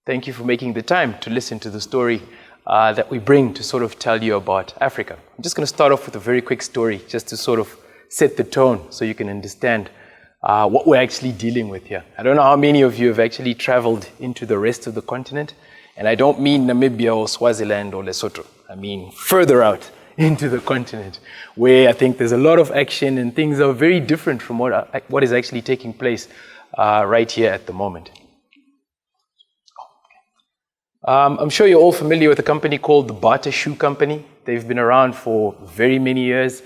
Thank you for making the time to listen to the story that we bring to sort of tell you about Africa. I'm just going to start off with a very quick story just to sort of set the tone so you can understand what we're actually dealing with here. I don't know how many of you have actually traveled into the rest of the continent, and I don't mean Namibia or Swaziland or Lesotho. I mean further out into the continent, where I think there's a lot of action and things are very different from what is actually taking place right here at the moment. I'm sure you're all familiar with a company called the Bata Shoe Company. They've been around for very many years.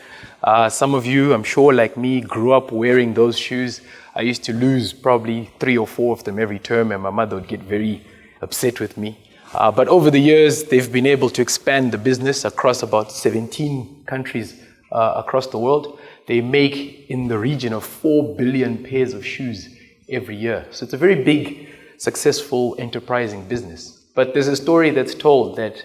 Some of you, I'm sure, like me, grew up wearing those shoes. I used to lose probably 3 or 4 of them every term, and my mother would get very upset with me. But over the years, they've been able to expand the business across about 17 countries across the world. They make in the region of 4 billion pairs of shoes every year. So it's a very big, successful, enterprising business. But there's a story that's told that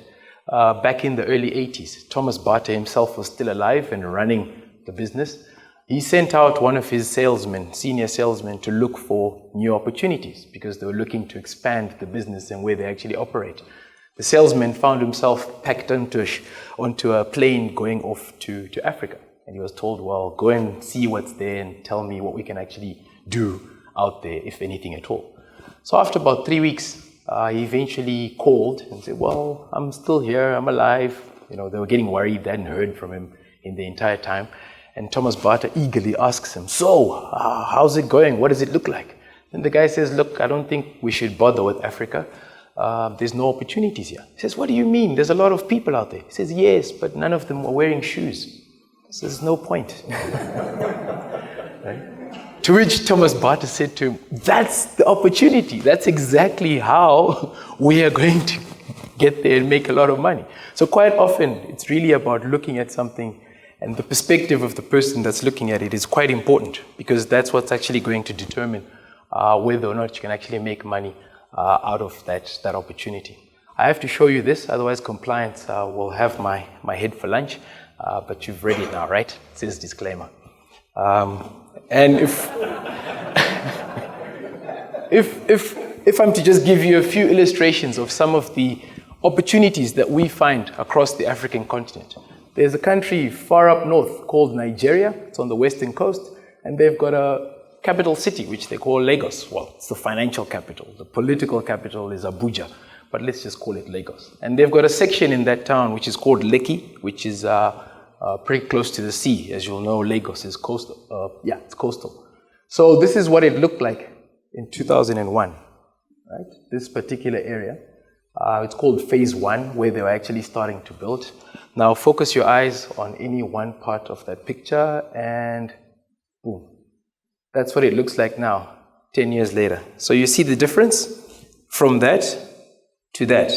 back in the early 80s, Thomas Bata himself was still alive and running the business. He sent out one of his salesmen, senior salesmen, to look for new opportunities because they were looking to expand the business and where they actually operate. The salesman found himself packed onto a plane going off to Africa. And he was told, well, go and see what's there and tell me what we can actually do out there, if anything at all. So after about 3 weeks, he eventually called and said, well, I'm still here, I'm alive. You know, they were getting worried, they hadn't heard from him in the entire time. And Thomas Bata eagerly asks him, so, how's it going? What does it look like? And the guy says, look, I don't think we should bother with Africa. There's no opportunities here. He says, what do you mean? There's a lot of people out there. He says, yes, but none of them are wearing shoes. So there's no point. Right? To which Thomas Bata said to him, that's the opportunity. That's exactly how we are going to get there and make a lot of money. So quite often, it's really about looking at something, and the perspective of the person that's looking at it is quite important, because that's what's actually going to determine whether or not you can actually make money out of that opportunity. I have to show you this, otherwise compliance will have my head for lunch, but you've read it now, right? It says disclaimer. And if I'm to just give you a few illustrations of some of the opportunities that we find across the African continent. There's a country far up north called Nigeria. It's on the western coast, and they've got a capital city, which they call Lagos. Well, it's the financial capital. The political capital is Abuja, but let's just call it Lagos. And they've got a section in that town which is called Lekki, which is pretty close to the sea. As you'll know, Lagos is coastal. It's coastal. So this is what it looked like in 2001, right? This particular area. It's called Phase 1, where they were actually starting to build. Now focus your eyes on any one part of that picture, and boom. That's what it looks like now, 10 years later. So you see the difference from that to that.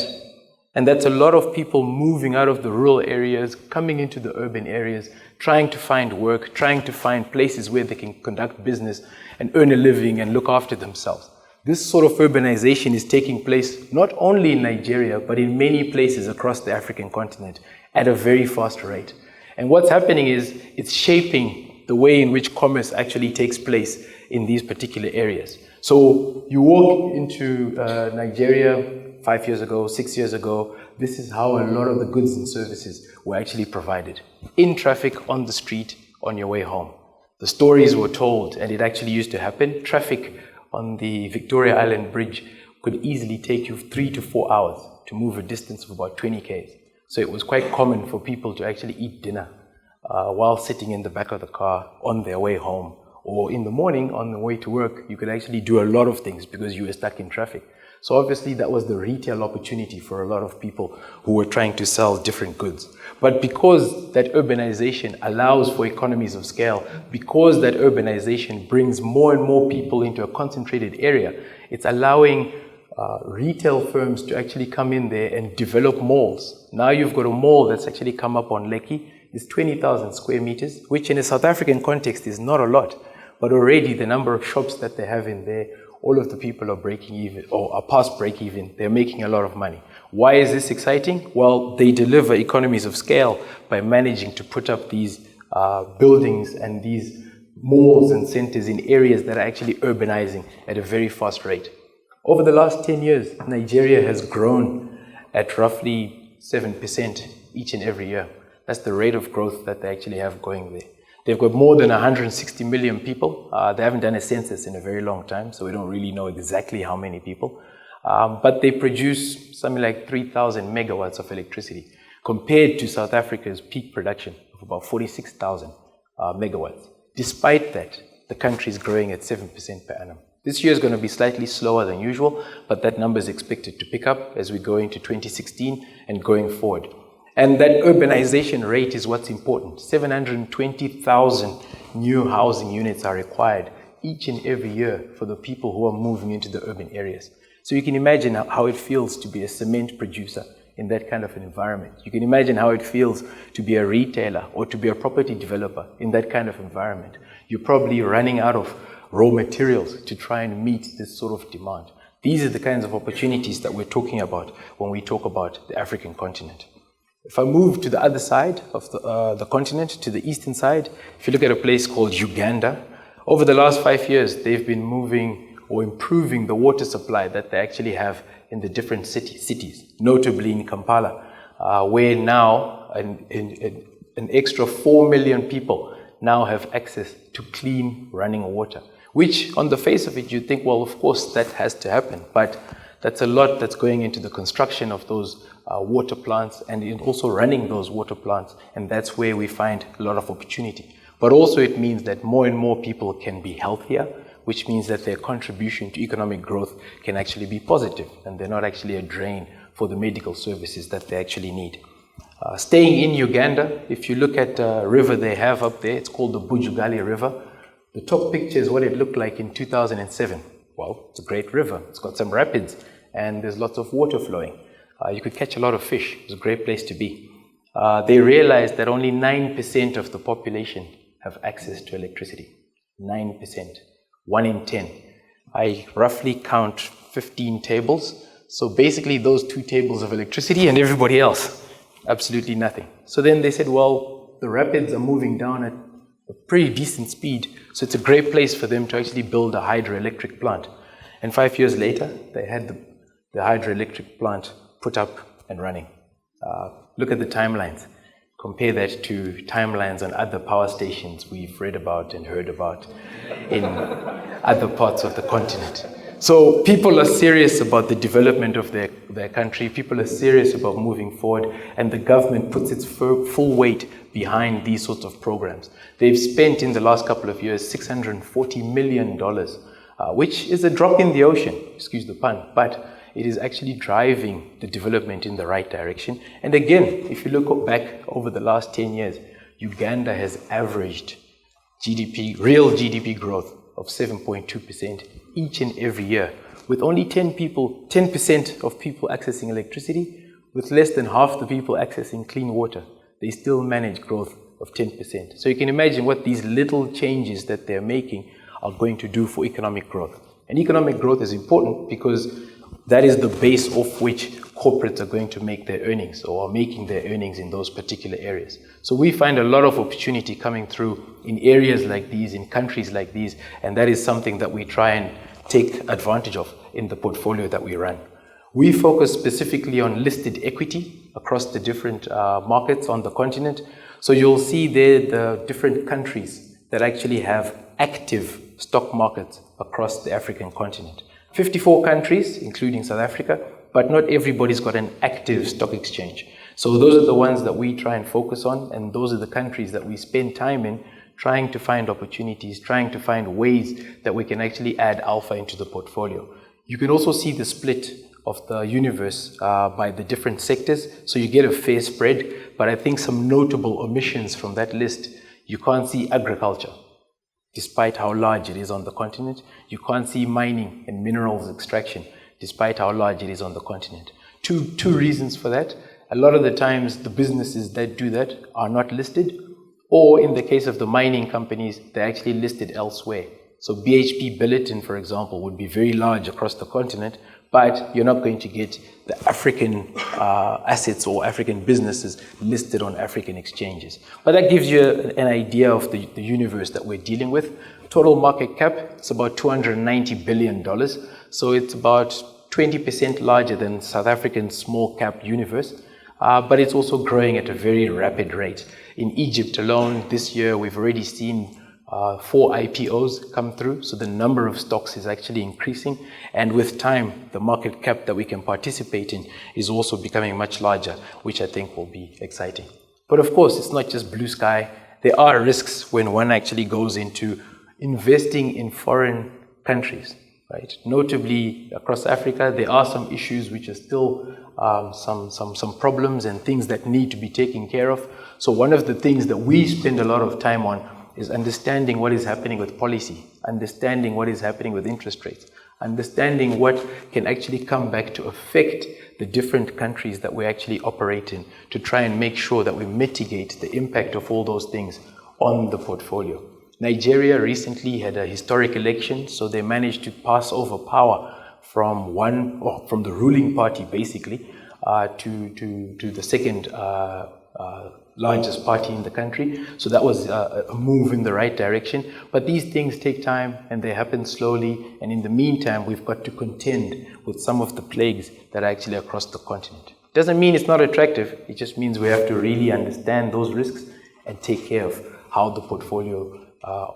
And that's a lot of people moving out of the rural areas, coming into the urban areas, trying to find work, trying to find places where they can conduct business and earn a living and look after themselves. This sort of urbanization is taking place not only in Nigeria, but in many places across the African continent at a very fast rate. And what's happening is it's shaping the way in which commerce actually takes place in these particular areas. So you walk into Nigeria 5 years ago, 6 years ago, this is how a lot of the goods and services were actually provided. In traffic, on the street, on your way home. The stories were told, and it actually used to happen. Traffic on the Victoria Island Bridge could easily take you 3 to 4 hours to move a distance of about 20 k's. So it was quite common for people to actually eat dinner while sitting in the back of the car on their way home. Or in the morning, on the way to work, you could actually do a lot of things because you were stuck in traffic. So obviously that was the retail opportunity for a lot of people who were trying to sell different goods. But because that urbanization allows for economies of scale, because that urbanization brings more and more people into a concentrated area, it's allowing retail firms to actually come in there and develop malls. Now you've got a mall that's actually come up on Lekki. It's 20,000 square meters, which in a South African context is not a lot. But already the number of shops that they have in there, all of the people are breaking even or are past break even. They're making a lot of money. Why is this exciting? Well, they deliver economies of scale by managing to put up these buildings and these malls and centers in areas that are actually urbanizing at a very fast rate. Over the last 10 years, Nigeria has grown at roughly 7% each and every year. That's the rate of growth that they actually have going there. They've got more than 160 million people. They haven't done a census in a very long time, so we don't really know exactly how many people. But they produce something like 3,000 megawatts of electricity, compared to South Africa's peak production of about 46,000 megawatts. Despite that, the country is growing at 7% per annum. This year is going to be slightly slower than usual, but that number is expected to pick up as we go into 2016 and going forward. And that urbanization rate is what's important. 720,000 new housing units are required each and every year for the people who are moving into the urban areas. So you can imagine how it feels to be a cement producer in that kind of an environment. You can imagine how it feels to be a retailer or to be a property developer in that kind of environment. You're probably running out of raw materials to try and meet this sort of demand. These are the kinds of opportunities that we're talking about when we talk about the African continent. If I move to the other side of the continent, to the eastern side, if you look at a place called Uganda, over the last 5 years, they've been moving or improving the water supply that they actually have in the different cities, notably in Kampala, where now an extra 4 million people now have access to clean running water, which on the face of it, you think, well, of course, that has to happen. But that's a lot that's going into the construction of those water plants and in also running those water plants. And that's where we find a lot of opportunity. But also it means that more and more people can be healthier, which means that their contribution to economic growth can actually be positive and they're not actually a drain for the medical services that they actually need. Staying in Uganda, if you look at a river they have up there, it's called the Bujugali River. The top picture is what it looked like in 2007. Well, it's a great river. It's got some rapids and there's lots of water flowing. You could catch a lot of fish. It's a great place to be. They realized that only 9% of the population have access to electricity. 9%. 1 in 10. I roughly count 15 tables. So basically those 2 tables of electricity and everybody else, absolutely nothing. So then they said, well, the rapids are moving down at a pretty decent speed. So it's a great place for them to actually build a hydroelectric plant. And 5 years later, they had the hydroelectric plant put up and running. Look at the timelines. Compare that to timelines on other power stations we've read about and heard about in other parts of the continent. So people are serious about the development of their country. People are serious about moving forward, and the government puts its full weight behind these sorts of programs. They've spent in the last couple of years $640 million, which is a drop in the ocean, excuse the pun, but it is actually driving the development in the right direction. And again, if you look back over the last 10 years, Uganda has averaged real GDP growth of 7.2% each and every year, with only 10% of people accessing electricity, with less than half the people accessing clean water. They still manage growth of 10%. So you can imagine what these little changes that they're making are going to do for economic growth. And economic growth is important because that is the base off which corporates are going to make their earnings or are making their earnings in those particular areas. So we find a lot of opportunity coming through in areas like these, in countries like these, and that is something that we try and take advantage of in the portfolio that we run. We focus specifically on listed equity across the different markets on the continent. So you'll see there the different countries that actually have active stock markets across the African continent. 54 countries, including South Africa, but not everybody's got an active stock exchange. So those are the ones that we try and focus on, and those are the countries that we spend time in trying to find opportunities, trying to find ways that we can actually add alpha into the portfolio. You can also see the split of the universe by the different sectors, so you get a fair spread, but I think some notable omissions from that list. You can't see agriculture. Despite how large it is on the continent, you can't see mining and minerals extraction, despite how large it is on the continent. Two reasons for that. A lot of the times, the businesses that do that are not listed, or in the case of the mining companies, they're actually listed elsewhere. So BHP Billiton, for example, would be very large across the continent, but you're not going to get the African assets or African businesses listed on African exchanges. But that gives you an idea of the universe that we're dealing with. Total market cap, it's about $290 billion. So it's about 20% larger than South African's small cap universe. But it's also growing at a very rapid rate. In Egypt alone, this year, we've already seen 4 IPOs come through. So the number of stocks is actually increasing. And with time, the market cap that we can participate in is also becoming much larger, which I think will be exciting. But of course, it's not just blue sky. There are risks when one actually goes into investing in foreign countries, right? Notably, across Africa, there are some issues which are still some problems and things that need to be taken care of. So one of the things that we spend a lot of time on is understanding what is happening with policy, understanding what is happening with interest rates, understanding what can actually come back to affect the different countries that we actually operate in, to try and make sure that we mitigate the impact of all those things on the portfolio. Nigeria recently had a historic election, so they managed to pass over power from the ruling party basically to the second largest party in the country. So that was a move in the right direction. But these things take time and they happen slowly. And in the meantime, we've got to contend with some of the plagues that are actually across the continent. Doesn't mean it's not attractive. It just means we have to really understand those risks and take care of how the portfolio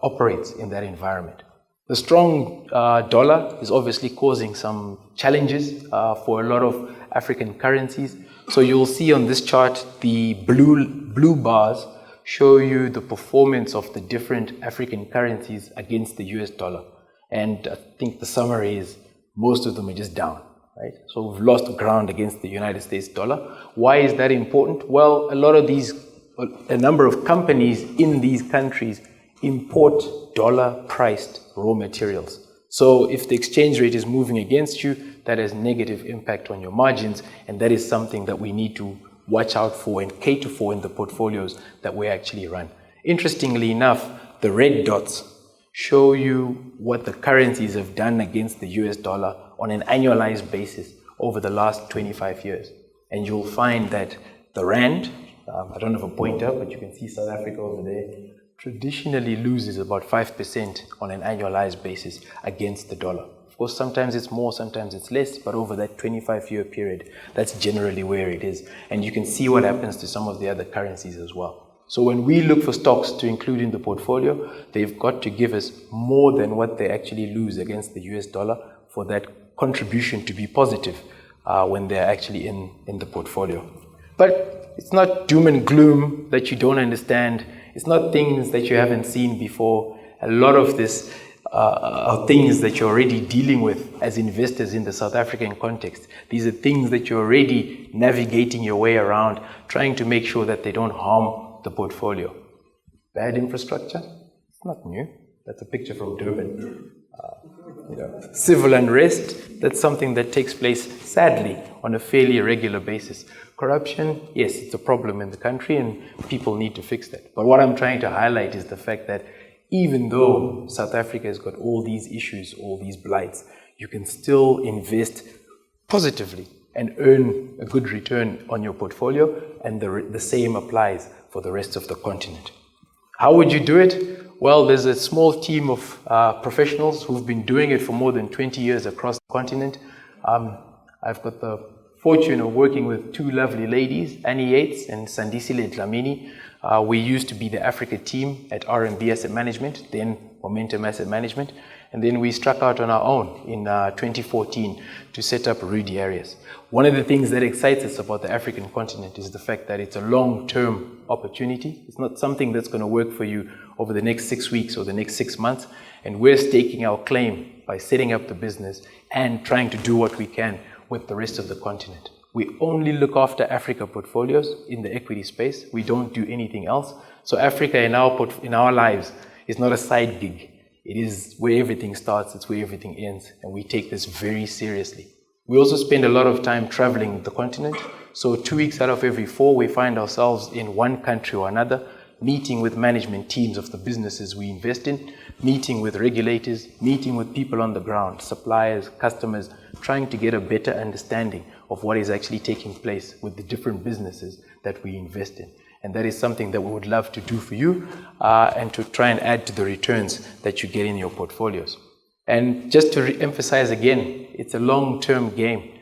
operates in that environment. The strong dollar is obviously causing some challenges for a lot of African currencies. So you'll see on this chart, the blue bars show you the performance of the different African currencies against the US dollar. And I think the summary is most of them are just down, right? So we've lost ground against the United States dollar. Why is that important? Well, a number of companies in these countries import dollar-priced raw materials. So if the exchange rate is moving against you, that has negative impact on your margins, and that is something that we need to watch out for and cater for in the portfolios that we actually run. Interestingly enough, the red dots show you what the currencies have done against the US dollar on an annualized basis over the last 25 years. And you'll find that the rand, I don't have a pointer, but you can see South Africa over there, traditionally loses about 5% on an annualized basis against the dollar. Of course, sometimes it's more, sometimes it's less, but over that 25-year period, that's generally where it is. And you can see what happens to some of the other currencies as well. So when we look for stocks to include in the portfolio, they've got to give us more than what they actually lose against the US dollar for that contribution to be positive when they're actually in the portfolio. But it's not doom and gloom that you don't understand. It's not things that you haven't seen before. A lot of this are things that you're already dealing with as investors in the South African context. These are things that you're already navigating your way around, trying to make sure that they don't harm the portfolio. Bad infrastructure? It's not new. That's a picture from Durban. Civil unrest, that's something that takes place, sadly, on a fairly regular basis. Corruption, yes, it's a problem in the country and people need to fix that. But what I'm trying to highlight is the fact that even though South Africa has got all these issues, all these blights, you can still invest positively and earn a good return on your portfolio, and the same applies for the rest of the continent. How would you do it? Well, there's a small team of professionals who've been doing it for more than 20 years across the continent. I've got the fortune of working with two lovely ladies, Annie Yates and Sandisile Dlamini. We used to be the Africa team at RMB Asset Management, then Optimum Asset Management, and then we struck out on our own in 2014 to set up Rudiarius. One of the things that excites us about the African continent is the fact that it's a long-term opportunity. It's not something that's going to work for you over the next 6 weeks or the next 6 months, and we're staking our claim by setting up the business and trying to do what we can with the rest of the continent. We only look after Africa portfolios in the equity space. We don't do anything else. So Africa in our lives is not a side gig. It is where everything starts, it's where everything ends, and we take this very seriously. We also spend a lot of time traveling the continent. So 2 weeks out of every 4, we find ourselves in one country or another, meeting with management teams of the businesses we invest in, meeting with regulators, meeting with people on the ground, suppliers, customers, trying to get a better understanding of what is actually taking place with the different businesses that we invest in. And that is something that we would love to do for you and to try and add to the returns that you get in your portfolios. And just to re-emphasize again, it's a long-term game.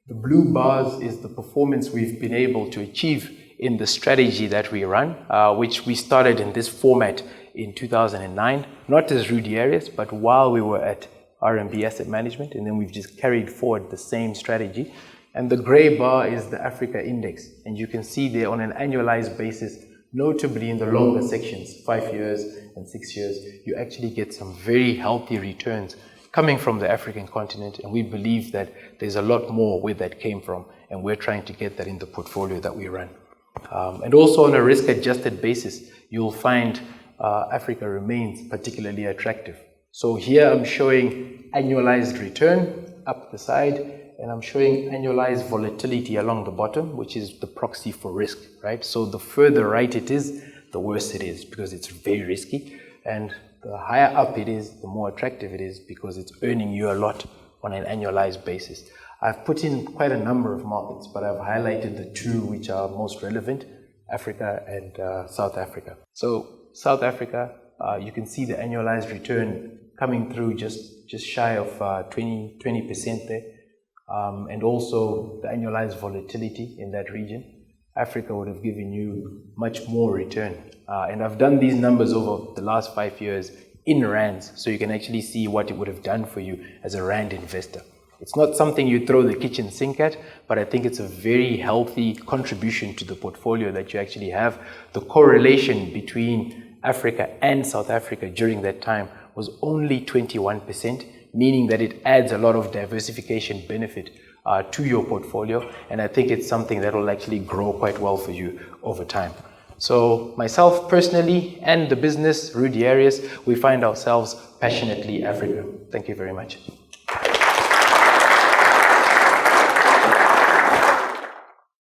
The blue bars is the performance we've been able to achieve in the strategy that we run, which we started in this format in 2009, not as Rudiarius, but while we were at RMB Asset Management, and then we've just carried forward the same strategy. And the gray bar is the Africa Index, and you can see there on an annualized basis, notably in the longer sections, 5 years and 6 years, you actually get some very healthy returns coming from the African continent, and we believe that there's a lot more where that came from, and we're trying to get that in the portfolio that we run. And also on a risk-adjusted basis, you'll find Africa remains particularly attractive. So here I'm showing annualized return up the side, and I'm showing annualized volatility along the bottom, which is the proxy for risk, right? So the further right it is, the worse it is, because it's very risky. And the higher up it is, the more attractive it is, because it's earning you a lot on an annualized basis. I've put in quite a number of markets, but I've highlighted the two which are most relevant, Africa and South Africa. So South Africa, you can see the annualized return coming through just shy of 20% there. And also the annualized volatility in that region. Africa would have given you much more return. And I've done these numbers over the last 5 years in rands, so you can actually see what it would have done for you as a rand investor. It's not something you throw the kitchen sink at, but I think it's a very healthy contribution to the portfolio that you actually have. The correlation between Africa and South Africa during that time was only 21%, meaning that it adds a lot of diversification benefit to your portfolio, and I think it's something that will actually grow quite well for you over time. So myself personally and the business, Rudiarius, we find ourselves passionately Africa. Thank you very much.